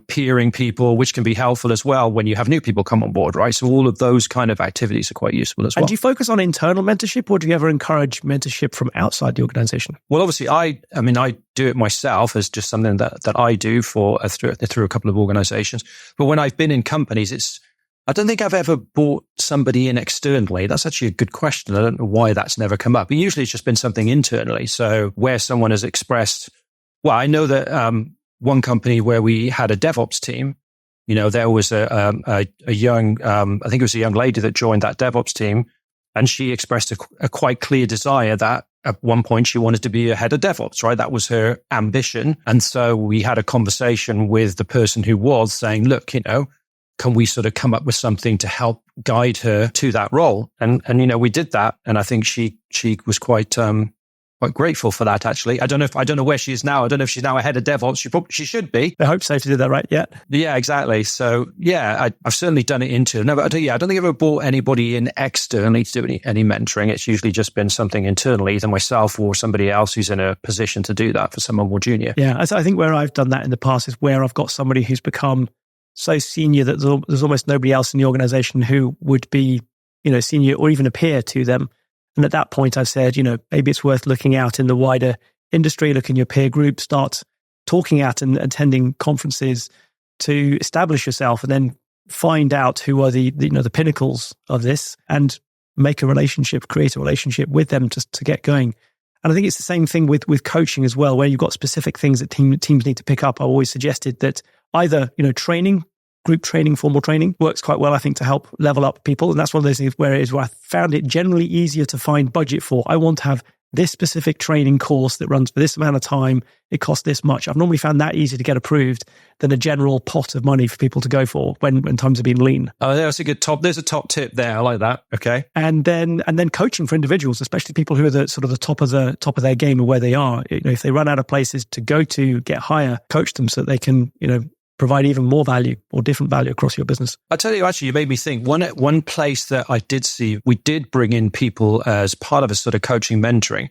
peering people, which can be helpful as well when you have new people come on board, right? So all of those kind of activities are quite useful as well. And do you focus on internal mentorship, or do you ever encourage mentorship from outside the organization? Well, obviously, I do it myself as just something that I do through a couple of organizations. But when I've been in companies, I don't think I've ever brought somebody in externally. That's actually a good question. I don't know why that's never come up. But usually it's just been something internally. So where someone has expressed, well, I know that, one company where we had a DevOps team, there was a young, I think it was a young lady that joined that DevOps team, and she expressed a quite clear desire that at one point she wanted to be a head of DevOps, right? That was her ambition. And so we had a conversation with the person who was saying, look, can we sort of come up with something to help guide her to that role? And we did that. And I think she was quite grateful for that, actually. I don't know where she is now. I don't know if she's now a head of DevOps. She should be. I hope so to do that right. Yeah, exactly. So yeah, I've certainly done it internally. No, but I don't think I've ever brought anybody in externally to do any mentoring. It's usually just been something internally, either myself or somebody else who's in a position to do that for someone more junior. Yeah, I think where I've done that in the past is where I've got somebody who's become so senior that there's almost nobody else in the organization who would be, senior or even a peer to them. And at that point, I said, maybe it's worth looking out in the wider industry, look in your peer group, start talking at and attending conferences to establish yourself, and then find out who are the pinnacles of this, and make a relationship, create a relationship with them to get going. And I think it's the same thing with coaching as well, where you've got specific things that teams need to pick up. I always suggested that either, training, group training, formal training works quite well, I think, to help level up people. And that's one of those things where I found it generally easier to find budget for. I want to have this specific training course that runs for this amount of time. It costs this much. I've normally found that easier to get approved than a general pot of money for people to go for when times have been lean. Oh, that's a good there's a top tip there. I like that. Okay. And then coaching for individuals, especially people who are the top of their game or where they are. If they run out of places to go to get higher, coach them so that they can, provide even more value or different value across your business. I tell you, actually, you made me think. One place that I did see, we did bring in people as part of a sort of coaching mentoring,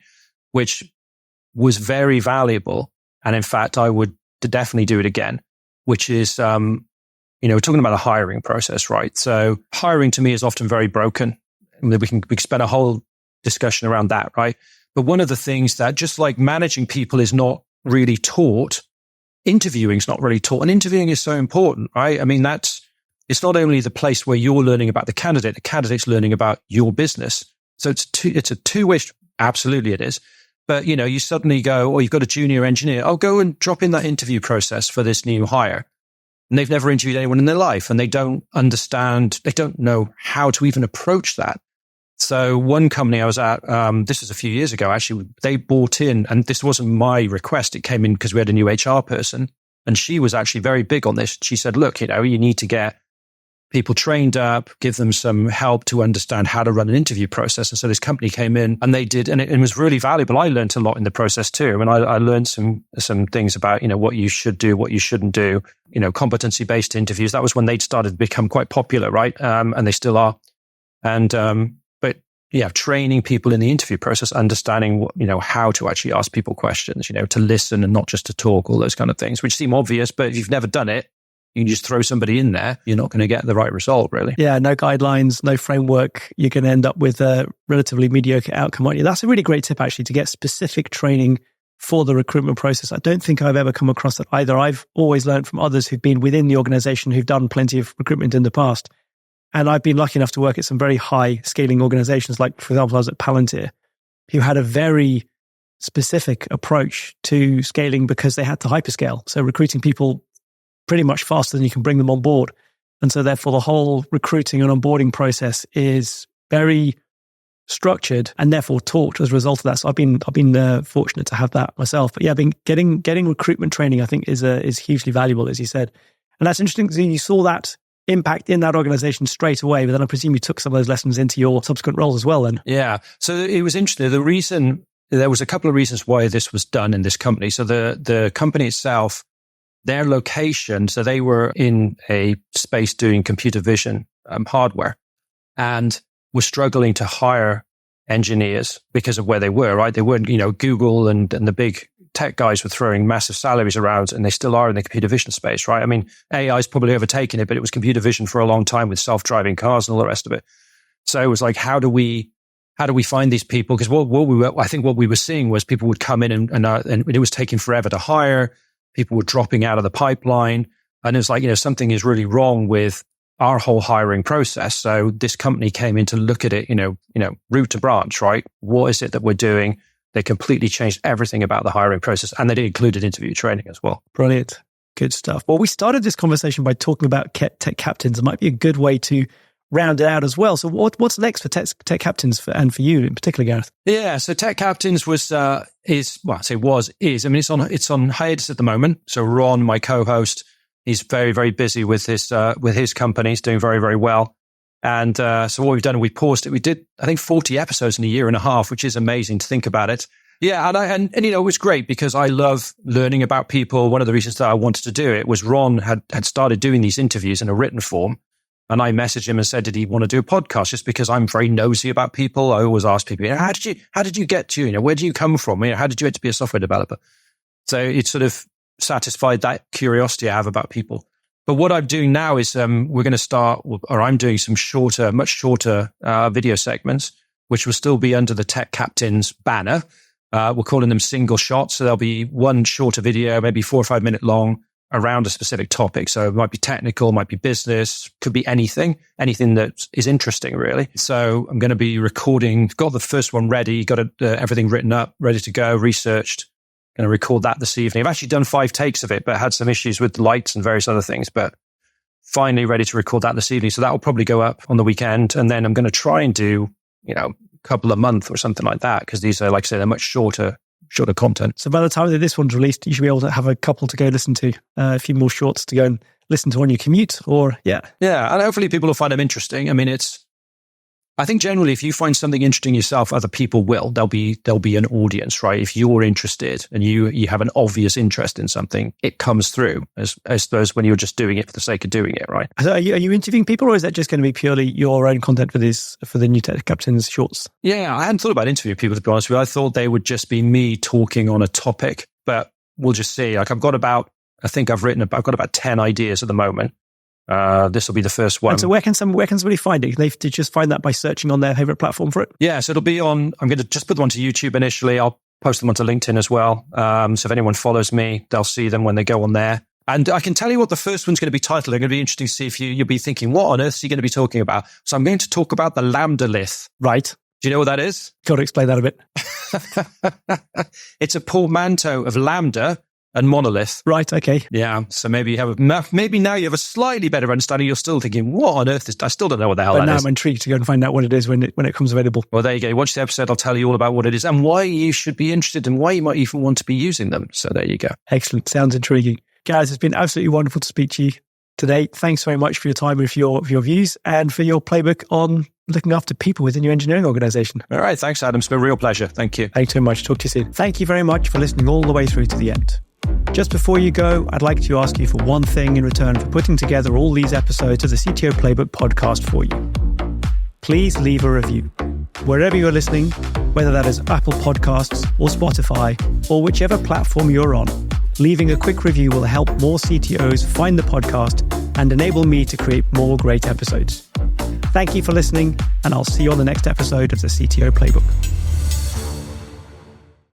which was very valuable. And in fact, I would definitely do it again, which is we're talking about a hiring process, right? So hiring to me is often very broken. I mean, we can spend a whole discussion around that, right? But one of the things that just like managing people is not really taught, interviewing is not really taught. And interviewing is so important, right? I mean, it's not only the place where you're learning about the candidate's learning about your business. So it's a two-way, absolutely it is. But, you suddenly go, you've got a junior engineer. Oh, go and drop in that interview process for this new hire. And they've never interviewed anyone in their life and they don't understand, they don't know how to even approach that. So one company I was at, this was a few years ago, actually, they bought in, and this wasn't my request. It came in because we had a new HR person and she was actually very big on this. She said, look, you need to get people trained up, give them some help to understand how to run an interview process. And so this company came in and they did, and it was really valuable. I learned a lot in the process too. And I learned some things about, what you should do, what you shouldn't do, competency-based interviews. That was when they'd started to become quite popular, right? And they still are. And, but yeah, training people in the interview process, understanding what, how to actually ask people questions, to listen and not just to talk, all those kind of things, which seem obvious, but if you've never done it, you can just throw somebody in there. You're not going to get the right result, really. Yeah, no guidelines, no framework. You're going to end up with a relatively mediocre outcome, aren't you? That's a really great tip, actually, to get specific training for the recruitment process. I don't think I've ever come across that either. I've always learned from others who've been within the organization, who've done plenty of recruitment in the past. And I've been lucky enough to work at some very high scaling organizations. Like, for example, I was at Palantir, who had a very specific approach to scaling because they had to hyperscale. So recruiting people pretty much faster than you can bring them on board. And so therefore the whole recruiting and onboarding process is very structured and therefore taught as a result of that. So I've been fortunate to have that myself. But yeah, getting recruitment training, I think is hugely valuable, as you said. And that's interesting because you saw that impact in that organization straight away, but then I presume you took some of those lessons into your subsequent roles as well then. Yeah. So it was interesting. There was a couple of reasons why this was done in this company. So the company itself, their location, so they were in a space doing computer vision hardware and were struggling to hire engineers because of where they were, right? They weren't, Google and the big tech guys were throwing massive salaries around, and they still are in the computer vision space, right? I mean, AI's probably overtaken it, but it was computer vision for a long time with self-driving cars and all the rest of it. So it was like, how do we find these people? Because I think what we were seeing was people would come in and it was taking forever to hire. People were dropping out of the pipeline. And it was like, something is really wrong with our whole hiring process. So this company came in to look at it, root to branch, right? What is it that we're doing? They completely changed everything about the hiring process, and they included interview training as well. Brilliant. Good stuff. Well, we started this conversation by talking about tech captains. It might be a good way to round it out as well. So what's next for tech captains and for you in particular, Gareth? Yeah. So tech captains is. I mean, it's on hiatus at the moment. So Ron, my co-host, he's very, very busy with his company. He's doing very, very well. And so what we've done, we paused it. We did, I think, 40 episodes in a year and a half, which is amazing to think about it. Yeah, and it was great because I love learning about people. One of the reasons that I wanted to do it was Ron had started doing these interviews in a written form. And I messaged him and said, did he want to do a podcast? Just because I'm very nosy about people. I always ask people, how did you get to, where do you come from? How did you get to be a software developer? So it sort of satisfied that curiosity I have about people. But what I'm doing now is I'm doing some much shorter video segments, which will still be under the Tech Captains banner. We're calling them single shots. So there'll be one shorter video, maybe 4 or 5 minute long, around a specific topic. So it might be technical, might be business, could be anything that is interesting, really. So I'm going to be recording, got the first one ready, got everything written up, ready to go, researched. Going to record that this evening. I've actually done 5 takes of it, but had some issues with the lights and various other things, but finally ready to record that this evening. So that will probably go up on the weekend. And then I'm going to try and do, a couple a month or something like that. Because these are, like I say, they're much shorter content. So by the time that this one's released, you should be able to have a couple to go listen to, a few more shorts to go and listen to on your commute or Yeah, and hopefully people will find them interesting. I mean, I think generally if you find something interesting yourself, other people will. There'll be an audience, right? If you're interested and you have an obvious interest in something, it comes through as opposed when you're just doing it for the sake of doing it, right? So are you interviewing people, or is that just going to be purely your own content for the new Tech Captains shorts? Yeah, I hadn't thought about interviewing people, to be honest with you. I thought they would just be me talking on a topic, but we'll just see. Like I've got about 10 ideas at the moment. This will be the first one. And so where can somebody find it? They just find that by searching on their favorite platform for it? Yeah, so it'll be on, I'm going to just put them onto YouTube initially. I'll post them onto LinkedIn as well. So if anyone follows me, they'll see them when they go on there. And I can tell you what the first one's going to be titled. It's going to be interesting to see if you'll be thinking, what on earth are you going to be talking about? So I'm going to talk about the lambda lith. Right. Do you know what that is? Got to explain that a bit. It's a portmanteau of lambda and monolith. Right. Okay. Yeah. So maybe now you have a slightly better understanding. You're still thinking, what on earth is, I still don't know what the hell that is. But now I'm intrigued to go and find out what it is when it comes available. Well, there you go. Watch the episode. I'll tell you all about what it is and why you should be interested and why you might even want to be using them. So there you go. Excellent. Sounds intriguing. Guys, it's been absolutely wonderful to speak to you today. Thanks very much for your time and for your views and for your playbook on looking after people within your engineering organization. All right. Thanks, Adam. It's been a real pleasure. Thank you. Thanks so much. Talk to you soon. Thank you very much for listening all the way through to the end. Just before you go, I'd like to ask you for one thing in return for putting together all these episodes of the CTO Playbook podcast for you. Please leave a review. Wherever you're listening, whether that is Apple Podcasts or Spotify or whichever platform you're on, leaving a quick review will help more CTOs find the podcast and enable me to create more great episodes. Thank you for listening, and I'll see you on the next episode of the CTO Playbook.